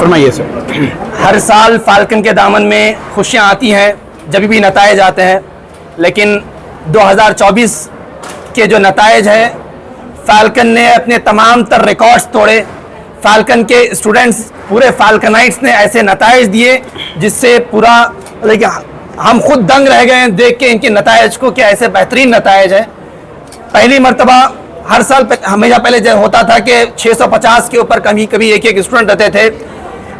फरमाइए सर। हर साल फाल्कन के दामन में खुशियां आती हैं जब भी नतायज आते हैं, लेकिन 2024 के जो नतायज है, फाल्कन ने अपने तमाम तर रिकॉर्ड्स तोड़े। फाल्कन के स्टूडेंट्स, पूरे फाल्कनाइट्स ने ऐसे नतायज दिए जिससे पूरा हम खुद दंग रह गए हैं देख के इनके नतायज को, क्या ऐसे बेहतरीन नतायज है। पहली मरतबा हर साल हमेशा पहले जो होता था कि 650 के ऊपर कभी कभी एक स्टूडेंट रहते थे।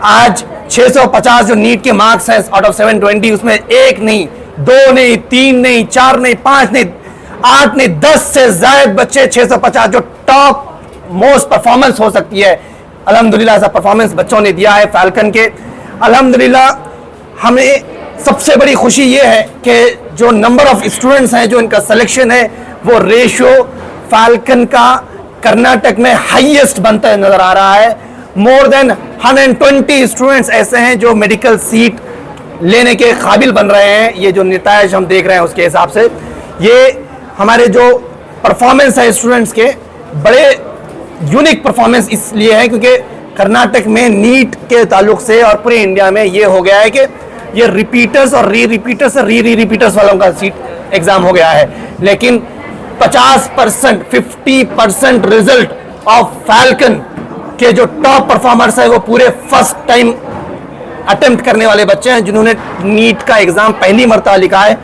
आज 650 जो नीट के मार्क्स हैं आउट ऑफ 720, उसमें एक नहीं, दो नहीं, तीन नहीं, चार नहीं, पांच नहीं, 8 नहीं, 10 से ज्यादा बच्चे 650 जो टॉप मोस्ट परफॉर्मेंस हो सकती है, अल्हम्दुलिल्लाह ऐसा परफॉर्मेंस बच्चों ने दिया है फाल्कन के। अल्हम्दुलिल्लाह हमें सबसे बड़ी खुशी ये है कि जो नंबर ऑफ स्टूडेंट्स हैं, जो इनका सिलेक्शन है, वो रेशियो फाल्कन का कर्नाटक में हाईएस्ट बनता नजर आ रहा है। मोर देन 120 स्टूडेंट्स ऐसे हैं जो मेडिकल सीट लेने के काबिल बन रहे हैं। ये जो नतायज हम देख रहे हैं उसके हिसाब से ये हमारे जो परफॉर्मेंस है स्टूडेंट्स के, बड़े यूनिक परफॉर्मेंस इसलिए है क्योंकि कर्नाटक में नीट के ताल्लुक से और पूरे इंडिया में ये हो गया है कि ये रिपीटर्स और रिपीटर्स और रिपीटर्स वालों का सीट एग्जाम हो गया है। लेकिन 50%, 50% रिजल्ट ऑफ फाल्कन के जो टॉप परफॉर्मर्स है वो पूरे फर्स्ट टाइम अटेम्प्ट करने वाले बच्चे हैं, जिन्होंने नीट का एग्जाम पहली मरतबा लिखा है,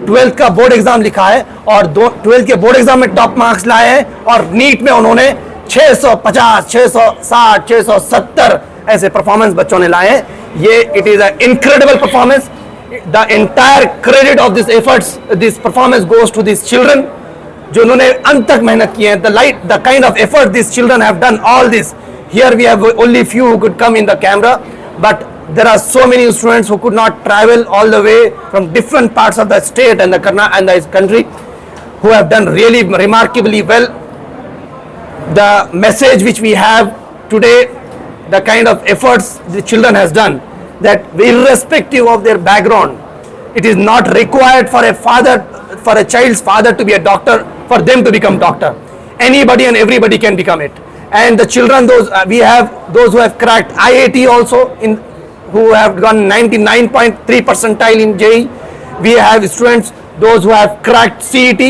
12th का बोर्ड एग्जाम लिखा है और 12th के बोर्ड एग्जाम में टॉप मार्क्स लाए हैं, और नीट में उन्होंने 650, 660, 670 ऐसे परफॉर्मेंस बच्चों ने लाए हैं। ये it is a incredible performance. The entire credit of this efforts, this performance goes to this children, जो उन्होंने अंत तक मेहनत की है। The kind of effort this children have done all this. Here we have only few who could come in the camera, but there are so many students who could not travel all the way from different parts of the state and the country, who have done really remarkably well. The message which we have today, the kind of efforts the children has done, that irrespective of their background, it is not required for a child's father to be a doctor for them to become doctor. Anybody and everybody can become it. And the children, we have those who have cracked IIT also, who have gone 99.3 percentile in JEE. We have students, those who have cracked CET,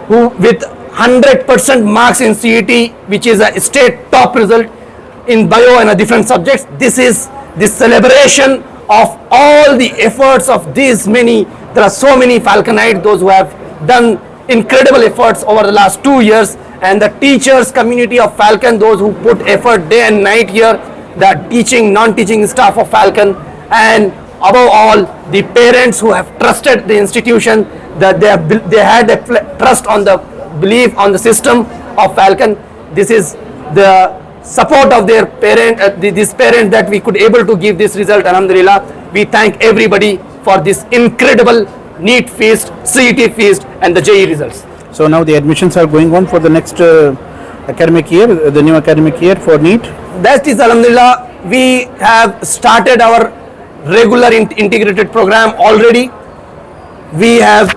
who with 100% marks in CET, which is a state top result in bio and different subjects. This is the celebration of all the efforts of these many. There are so many Falconites, those who have done incredible efforts over the last 2 years. And the teachers community of Falcon, those who put effort day and night here, the teaching, non-teaching staff of Falcon, and above all the parents who have trusted the institution, that they had a trust on the belief on the system of Falcon. This is the support of their this parent that we could able to give this result. Alhamdulillah, we thank everybody for this incredible NEET feast, CET feast, and the JEE results. So now the admissions are going on for the next academic year, the new academic year for NEET. That is, alhamdulillah, we have started our regular integrated program already. We have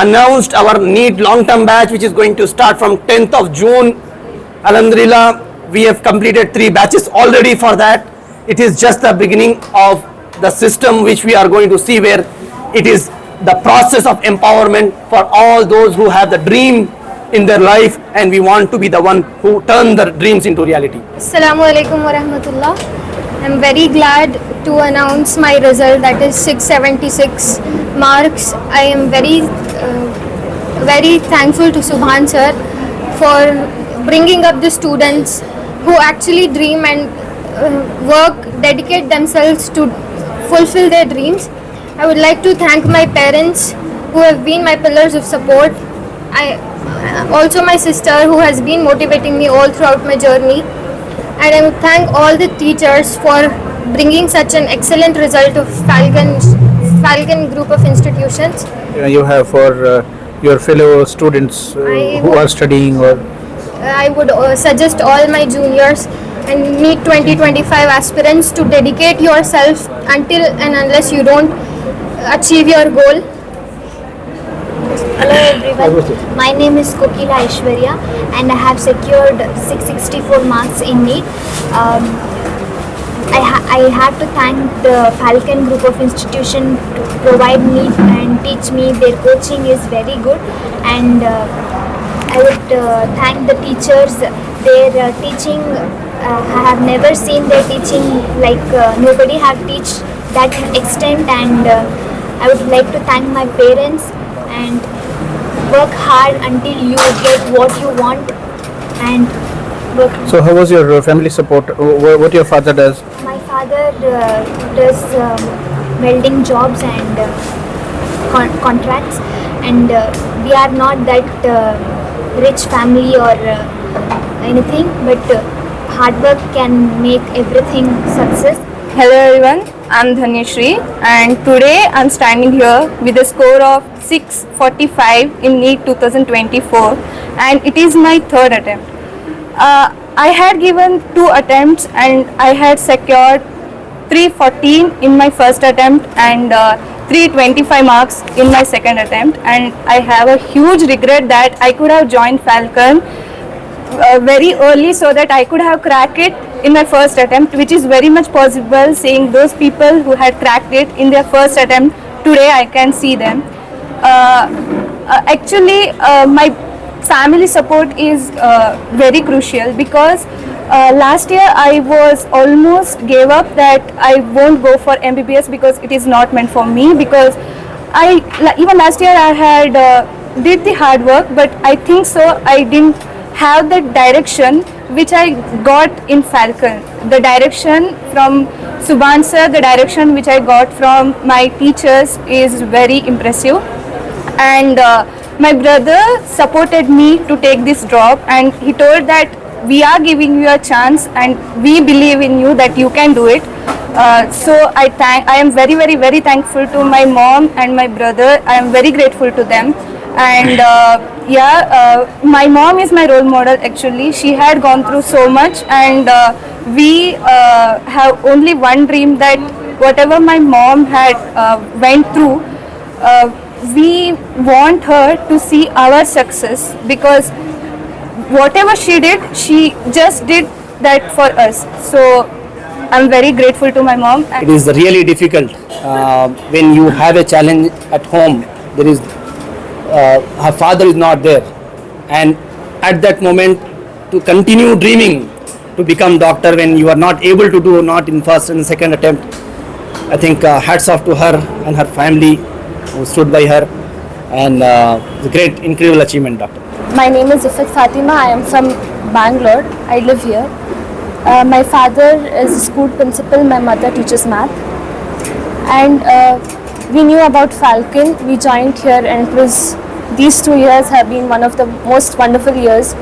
announced our NEET long-term batch, which is going to start from 10th of June. Alhamdulillah, we have completed 3 batches already for that. It is just the beginning of the system which we are going to see, where it is the process of empowerment for all those who have the dream in their life, and we want to be the one who turn their dreams into reality. Assalamu alaikum wa rahmatullah. I'm very glad to announce my result, that is 676 marks. I am very thankful to Subhan sir for bringing up the students who actually dream and work, dedicate themselves to fulfill their dreams. I would like to thank my parents who have been my pillars of support. Also my sister who has been motivating me all throughout my journey. And I would thank all the teachers for bringing such an excellent result of Falcon group of institutions. You have for your fellow students who are studying, or I would suggest all my juniors and NEET 2025 aspirants to dedicate yourself until and unless you don't achieve your goal. Hello everyone, my name is Kokila Aishwarya and I have secured 664 marks in NEET. I have to thank the Falcon Group of Institution to provide me and teach me. Their coaching is very good, and I would thank the teachers. Their teaching, I have never seen their teaching like nobody have teach that extent, and I would like to thank my parents and work hard until you get what you want and work. So how was your family support? What your father does? My father does welding jobs and contracts, and we are not that rich family or anything, but hard work can make everything success. Hello everyone, I'm Dhanyashri and today I'm standing here with a score of 645 in NEET 2024 and it is my third attempt. I had given 2 attempts and I had secured 314 in my first attempt and 325 marks in my second attempt, and I have a huge regret that I could have joined Falcon very early so that I could have cracked it in my first attempt, which is very much possible. Seeing those people who had cracked it in their first attempt, today I can see them. Actually, my family support is very crucial because last year I was almost gave up that I won't go for MBBS because it is not meant for me, because even last year I had did the hard work, but I think so I didn't have that direction which I got in Falcon. The direction from Subhan sir, the direction which I got from my teachers is very impressive, and my brother supported me to take this drop and he told that we are giving you a chance and we believe in you that you can do it. So I am very thankful to my mom and my brother. I am very grateful to them. And my mom is my role model actually. She had gone through so much, and we have only one dream, that whatever my mom had went through, we want her to see our success, because whatever she did, she just did that for us. So I'm very grateful to my mom. It is really difficult when you have a challenge at home. There is her father is not there, and at that moment to continue dreaming to become doctor when you are not able to do, not in first and second attempt, I think hats off to her and her family who stood by her, and it's a great, incredible achievement, doctor. My name is Ifat Fatima. I am from Bangalore. I live here. My father is a school principal. My mother teaches math. And we knew about Falcon. We joined here, and these 2 years have been one of the most wonderful years.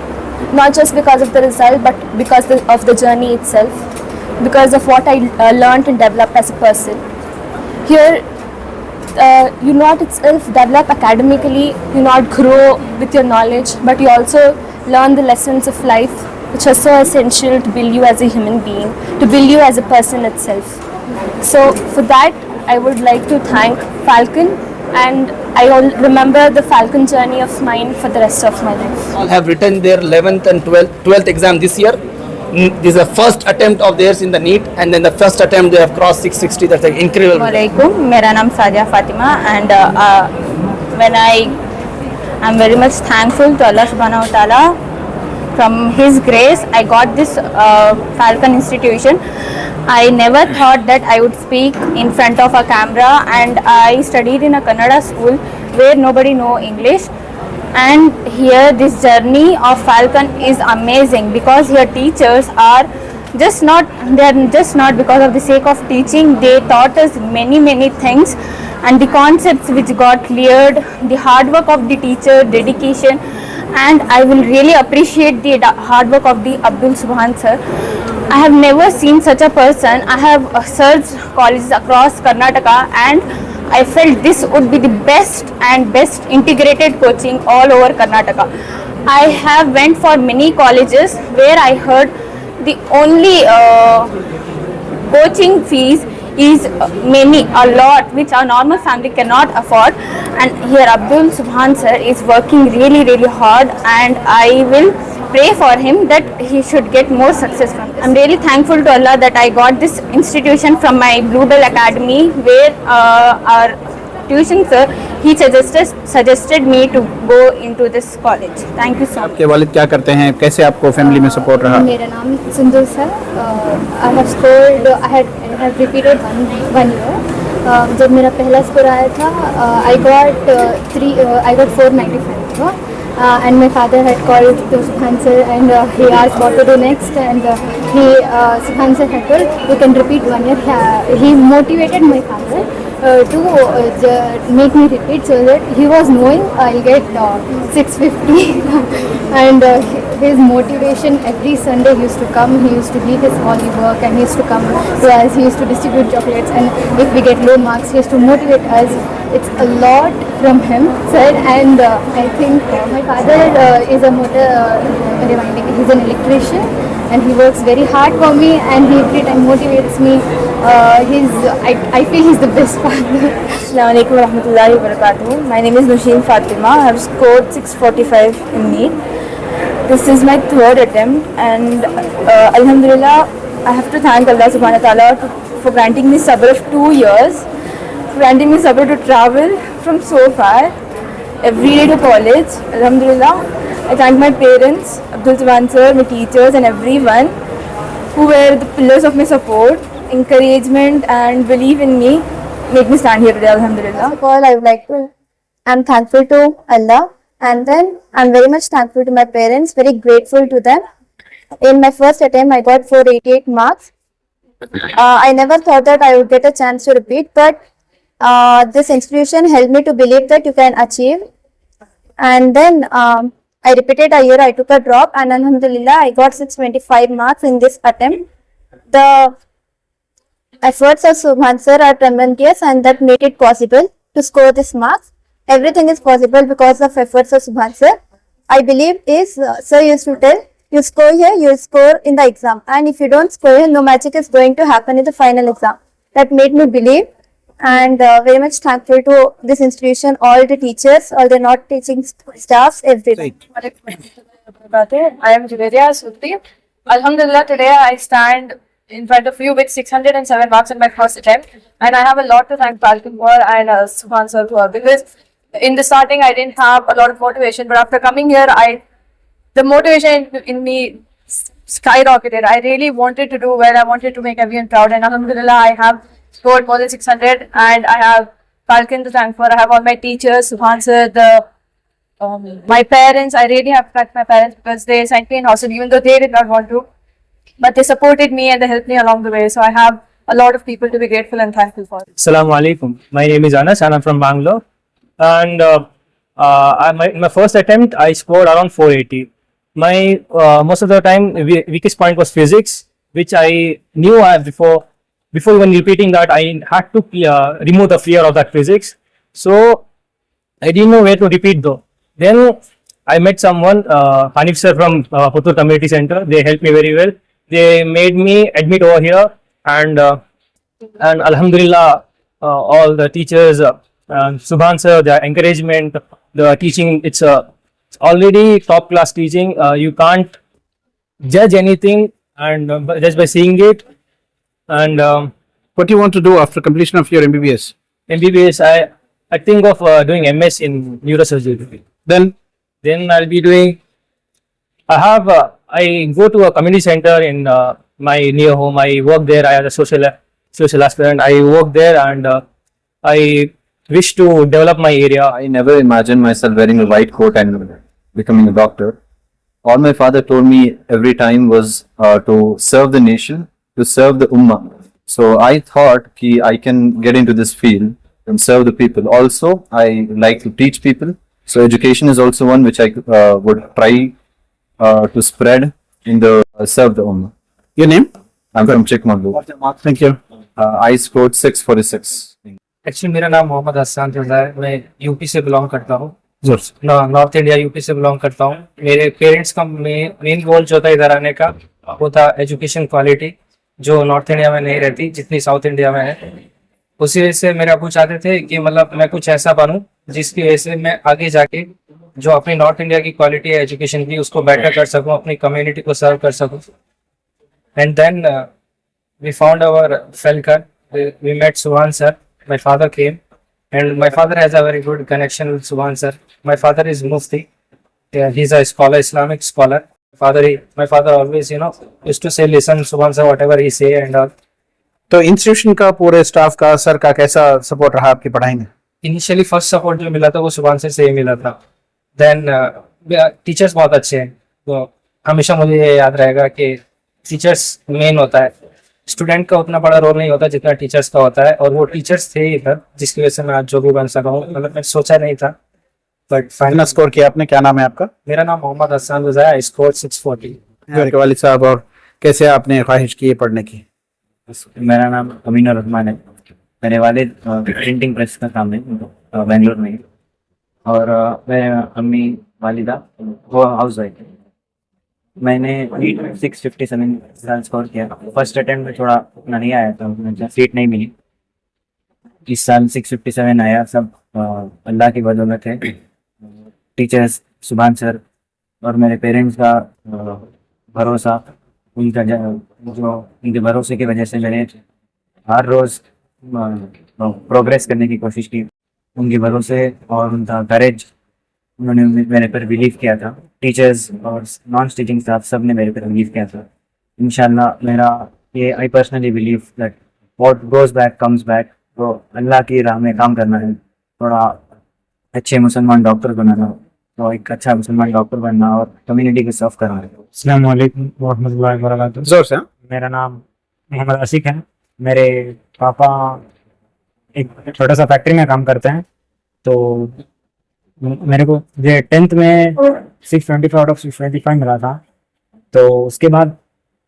Not just because of the result, but because of the journey itself. Because of what I learned and developed as a person. Here, you not itself develop academically, you not grow with your knowledge, but you also learn the lessons of life, which are so essential to build you as a human being, to build you as a person itself. So for that, I would like to thank Falcon, and I will remember the Falcon journey of mine for the rest of my life. All have written their 11th and 12th exam this year. This is the first attempt of theirs in the NEET, and then the first attempt they have crossed 660. That's an incredible. Assalamualaikum. मेरा नाम Sajiya Fatima, and when I'm very much thankful to Allah Subhanahu wa Taala. From His grace, I got this Falcon institution. I never thought that I would speak in front of a camera, and I studied in a Kannada school where nobody know English. And here this journey of Falcon is amazing, because here teachers are just not because of the sake of teaching. They taught us many things, and the concepts which got cleared, the hard work of the teacher, dedication, and I will really appreciate the hard work of the Abdul Subhan sir. I have never seen such a person. I have searched colleges across Karnataka, and I felt this would be the best integrated coaching all over Karnataka. I have went for many colleges where I heard the only coaching fees is a lot, which our normal family cannot afford. And here Abdul Subhan sir is working really hard, and I will pray for him that he should get more success from this. I'm really thankful to Allah that I got this institution from my Bluebell Academy, where our tuition sir, he suggested me to go into this college. Thank you so much. आपके वालिद क्या करते हैं, कैसे आपको family में support रहा? मेरा नाम Sindhu sir. I have scored. I have repeated one year. जब मेरा पहला स्कोर आया था, I got 495. And my father had called to Subhan sir and he asked what to do next, and Subhan sir had told you can repeat 1 year. He motivated my father to make me repeat, so that he was knowing I'll get 650 and his motivation every Sunday he used to come, he used to leave his all work and he used to come to us, he used to distribute chocolates, and if we get low marks he used to motivate us. It's a lot from him, sir, and I think my father is a motor rewinding. He's an electrician, and he works very hard for me, and he every time motivates me. I feel he's the best father. Assalamualaikum warahmatullahi wabarakatuh. My name is Nushin Fatima. I have scored 645 in NEET. This is my third attempt, and Alhamdulillah, I have to thank Allah Subhanahu wa Taala for granting me sabr of 2 years. Granting me sabr to travel from so far every day to college. Alhamdulillah, I thank my parents, Abdul Subhan sir, my teachers and everyone who were the pillars of my support, encouragement and belief in me, make me stand here today. Alhamdulillah. First of all, I would like to, I'm thankful to Allah, and then I'm very much thankful to my parents, very grateful to them. In my first attempt, I got 488 marks. I never thought that I would get a chance to repeat, but this institution helped me to believe that you can achieve. And then I repeated a year, I took a drop, and Alhamdulillah, I got 625 marks in this attempt. The efforts of Subhan sir are tremendous, and that made it possible to score this marks. Everything is possible because of efforts of Subhan sir. I believe is, sir used to tell, you score here, you score in the exam. And if you don't score here, no magic is going to happen in the final exam. That made me believe, and very much thankful to this institution, all the teachers, all the not teaching staffs, everyone. I am Juveria Sutti. Alhamdulillah, today I stand in front of you with 607 marks in my first attempt, and I have a lot to thank Falcon for and Subhan sir for, because in the starting I didn't have a lot of motivation, but after coming here, the motivation in me skyrocketed. I really wanted to do well. I wanted to make everyone proud, and Alhamdulillah, I have scored more than 600, and I have Falcon to thank for. I have all my teachers, Subhan sir, my parents. I really have to thank my parents because they sent me in hostel even though they did not want to, but they supported me and they helped me along the way. So I have a lot of people to be grateful and thankful for. Assalamu alaikum. My name is Anas and I'm from Bangalore. And in my first attempt, I scored around 480. My most of the time weakest point was physics, which I knew before even repeating that I had to remove the fear of that physics. So I didn't know where to repeat though. Then I met someone, Hanif sir from Puttur Community Center. They helped me very well. They made me admit over here, and Alhamdulillah, all the teachers, Subhan sir, the encouragement, the teaching, it's already top class teaching. You can't judge anything and just by seeing it. And What do you want to do after completion of your MBBS? MBBS, I think of doing MS in neurosurgery. Then I'll be doing. I go to a community center in my near home. I work there. I am a social aspirant. I work there, and I wish to develop my area. I never imagined myself wearing a white coat and becoming a doctor. All my father told me every time was to serve the nation, to serve the ummah. So I thought I can get into this field and serve the people. Also, I like to teach people. So education is also one which I would try to spread in the serve the ummah. your name? I'm from Chikmagalur. Thank you. I scored 646. Actually मेरा नाम मोहम्मद हसन रजा है। मैं UP से belong करता हूँ, जोर से। North India UP से बिलोंग करता हूँ। मेरे पेरेंट्स का मेन गोल जो था इधर आने का वो था एजुकेशन क्वालिटी, जो नॉर्थ इंडिया में नहीं रहती जितनी साउथ इंडिया में है। उसी वजह से मेरे अबू चाहते थे कि मतलब मैं कुछ ऐसा बनूं जिसकी वजह से मैं आगे जाके जो अपनी नॉर्थ इंडिया की क्वालिटी है एजुकेशन की उसको बेटर कर सकूं, अपनी कम्युनिटी को सर्व कर सकूं. And then we found our Falcon. We met Subhan sir. My father came, and my father has a very good connection with Subhan sir. My father is Mufti. Yeah, he's a scholar, Islamic scholar. My father always, used to say, listen, Subhan sir, whatever he say and all. तो institution का पूरे staff का sir का कैसा support रहा आपकी पढ़ाई में? इनिशियली फर्स्ट सपोर्ट जो मिला था वो सुभान से ही मिला था. देन टीचर्स बहुत अच्छे हैं, तो हमेशा मुझे ये याद रहेगा कि टीचर्स मेन होता है. स्टूडेंट का उतना बड़ा रोल नहीं होता जितना टीचर्स का होता है, और वो टीचर्स थे इधर जिसकी वजह से मैं आज जो भी बन सका हूँ. मतलब मैं सोचा नहीं था, बट फाइनल स्कोर किया आपने. क्या नाम है आपका? मेरा नाम मोहम्मद हसन रज़ा है. स्कोर 640. आपके वालिद साहब, और कैसे आपने ख्वाहिश की है पढ़ने की? मेरा नाम अमीन रहमान है. मेरे वालिद प्रिंटिंग प्रेस का काम है बेंगलोर में, और मेरे अम्मी वालिदा वो हाउस वाइफ है. मैंने नीट में 657 साल स्कोर किया. फर्स्ट अटेम्प्ट में थोड़ा उतना नहीं आया था, मुझे सीट नहीं मिली. इस साल 657 आया. सब अल्लाह की बदौलत है. टीचर्स, सुभान सर और मेरे पेरेंट्स का भरोसा, उनका जो उनके भरोसे की वजह से मैंने हर रोज़ प्रोग्रेस करने की कोशिश की. उनके भरोसे और उनका करेज, उन्होंने मेरे पर बिलीव किया था. टीचर्स और नॉन टीचिंग स्टाफ सब ने मेरे पर बिलीव किया था. इंशाल्लाह मेरा ये I personally believe that what goes back comes back. तो अल्लाह की राह में काम करना है, थोड़ा अच्छे मुसलमान डॉक्टर बनाना, तो एक अच्छा मुसलमान डॉक्टर बनना और कम्युनिटी को सर्व करना है. अस्सलाम वालेकुम रहमतुल्लाहि व बरकातहू. जोर से. मेरा नाम मोहम्मद आसिक है. मेरे पापा एक छोटा सा फैक्ट्री में काम करते हैं. तो मेरे को ये 10th में 625 आउट ऑफ 625 मिला था. तो उसके बाद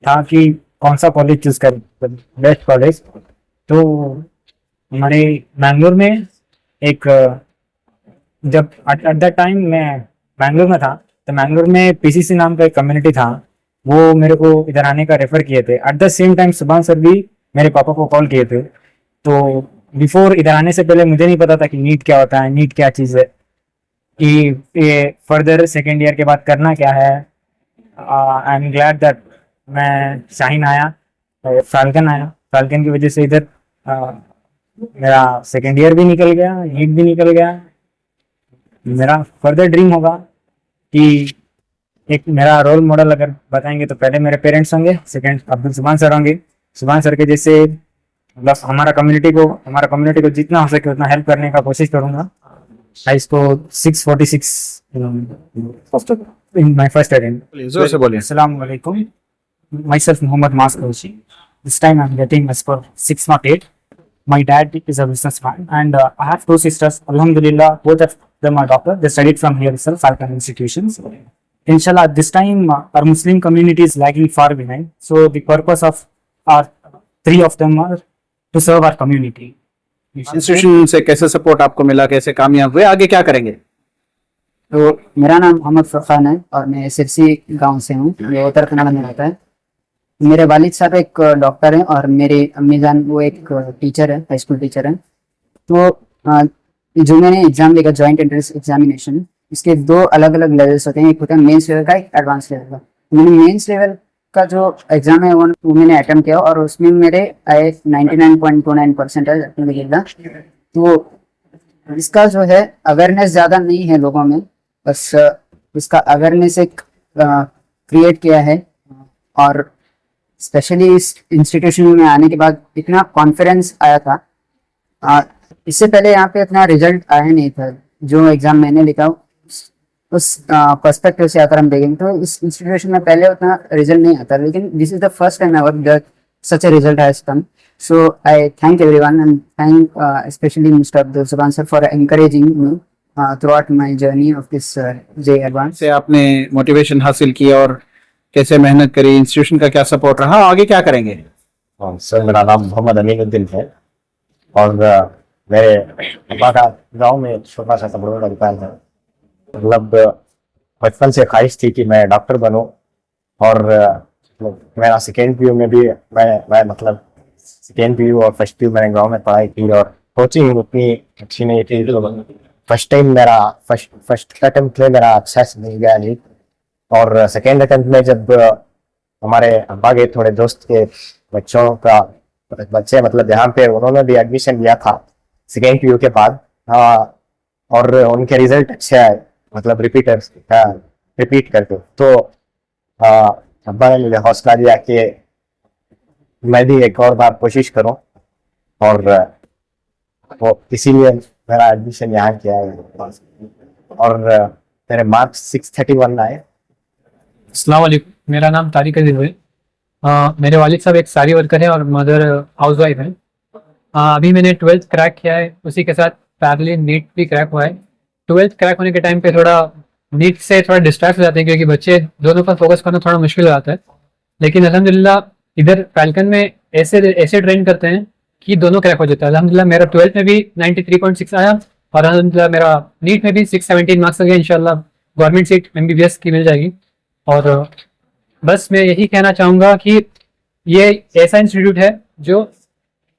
था कि कौन सा कॉलेज चूज कर, बेस्ट कॉलेज. तो हमारे बैंगलोर में एक, जब एट दैट टाइम मैं बैंगलोर में था, तो बैंगलोर में पीसीसी नाम का एक कम्युनिटी था, वो मेरे को इधर आने का रेफर किए थे. एट द सेम टाइम सुभान सर भी मेरे पापा को कॉल किए थे. तो बिफोर इधर आने से पहले मुझे नहीं पता था कि नीट क्या होता है, नीट क्या चीज़ है, कि ये फर्दर सेकेंड ईयर के बाद करना क्या है. आई एम ग्लैड दैट मैं शाहीन आया, फाल्कन आया. फाल्कन की वजह से इधर मेरा सेकेंड ईयर भी निकल गया, नीट भी निकल गया. मेरा फर्दर ड्रीम होगा कि एक मेरा रोल मॉडल अगर बताएंगे तो पहले मेरे पेरेंट्स होंगे, सेकेंड अब्दुल सुभान सर होंगे. सुभान सर के जैसे बस हमारा कम्युनिटी को जितना हो सके उतना हेल्प करने का कोशिश करूँगा. I scored 646 in my first attempt. जोर से बोलिए. Assalamu alaikum. Myself Muhammad Maskouchi. This time I'm getting a score 608. My dad is a businessman, and I have two sisters. Alhamdulillah, both of them are doctors. They studied from here itself, Falcon institutions. Inshallah, this time our Muslim community is lagging far behind. So the purpose of our three of them are to serve our community. Institution से कैसे support आपको मिला, कैसे कामयाब हुए, आगे क्या करेंगे? तो मेरा नाम मोहम्मद फरखान है और मैं सिरसी गांव से हूँ, जो उत्तर कन्नड़ में रहता है. मेरे वालिद साहब एक डॉक्टर हैं और मेरे अम्मी जान वो एक टीचर है, हाई स्कूल टीचर है. तो जो मैंने एग्जाम लिखा जॉइंट एंट्रेंस एग्जामिनेशन, इसके दो अलग अलग लेवल्स होते हैं. एक होता है मेंस लेवल का, एक एडवांस लेवल का. मैंने मेंस लेवल का जो एग्जाम है वो मैंने अटेम्प्ट किया और उसमें मेरे आए 99.29%. तो इसका जो है अवेयरनेस ज़्यादा नहीं है लोगों में, बस इसका अवेयरनेस एक क्रिएट किया है. और स्पेशली इस इंस्टीट्यूशन में आने के बाद इतना कॉन्फिडेंस आया था. इससे पहले यहाँ पे इतना रिजल्ट आया नहीं था. जो एग्ज़ाम मैंने लिखा उस पर्सपेक्टिव से अगर हम देखेंगे तो इस इंस्टीट्यूशन में पहले उतना रिजल्ट नहीं आता, लेकिन this is the first time ever that such a result has come. So I thank everyone and thank specially mister Abdul Subhan sir for encouraging me throughout my journey of this J advance. से आपने motivation हासिल की और कैसे मेहनत करी, institution का क्या सपोर्ट रहा, आगे क्या करेंगे? सर मेरा नाम मोहम्मद अमीनुद्दीन है और मेरे पापा का गाँव में छोटा सा कपड़ों का दुकान है. मतलब बचपन से ख्वाहिश थी कि मैं डॉक्टर बनूं और मेरा सेकेंड पीयू में भी मैं मतलब सेकेंड पीयू और फर्स्ट पीयू मैंने गांव में पढ़ाई की और कोचिंग उतनी अच्छी नहीं थी. तो फर्स्ट टाइम मेरा फर्स्ट अटेम्प्ट में मेरा अच्छा से नहीं गया नीट, और सेकेंड अटेम्प्ट में जब हमारे अब्बा के थोड़े दोस्त के बच्चे मतलब यहाँ पे उन्होंने भी एडमिशन लिया था सेकेंड पीयू के बाद, और उनके रिजल्ट अच्छे आए, मतलब रिपीट करके, तो अब्बा ने मुझे हौसला दिया कि मैं भी एक और बार कोशिश करूं, और वो इसीलिए मेरा एडमिशन यहाँ किया है, और मेरे मार्क्स 631 आए। अस्सलाम वालेकुम, मेरा नाम तारिक अजीज है। मेरे वालिद साहब एक सारी वर्कर हैं और मदर हाउस वाइफ हैं। अभी मैंने 12th क्रैक किया है, उसी के साथ पैरेलली नीट भी क्रैक हुआ है। 12th क्रैक होने के टाइम पे थोड़ा नीट से थोड़ा डिस्ट्रैक्ट हो जाते हैं, क्योंकि बच्चे दोनों पर फोकस करना थोड़ा मुश्किल हो जाता है। लेकिन अल्हम्दुलिल्लाह इधर फैल्कन में ऐसे ट्रेन करते हैं कि दोनों क्रैक हो जाता है। अल्हम्दुलिल्लाह मेरा 12th में भी 93.6 आया, और अल्हम्दुलिल्लाह मेरा नीट में भी 617 मार्क्स आ गया। इंशाल्लाह गवर्नमेंट सीट MBBS की मिल जाएगी। और बस मैं यही कहना चाहूँगा कि ये ऐसा इंस्टीट्यूट है जो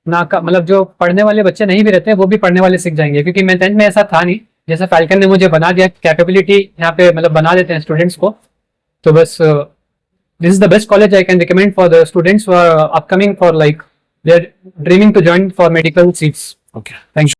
मतलब जो पढ़ने वाले बच्चे नहीं भी रहते हैं वो भी पढ़ने वाले सीख जाएंगे, क्योंकि मैं 10th में ऐसा था नहीं, जैसे फैल्कन ने मुझे बना दिया, कैपेबिलिटी यहाँ पे मतलब बना देते हैं स्टूडेंट्स को। तो बस this is the best college I can recommend for the students who are upcoming for like they are dreaming to join for medical seats. Okay, thank you.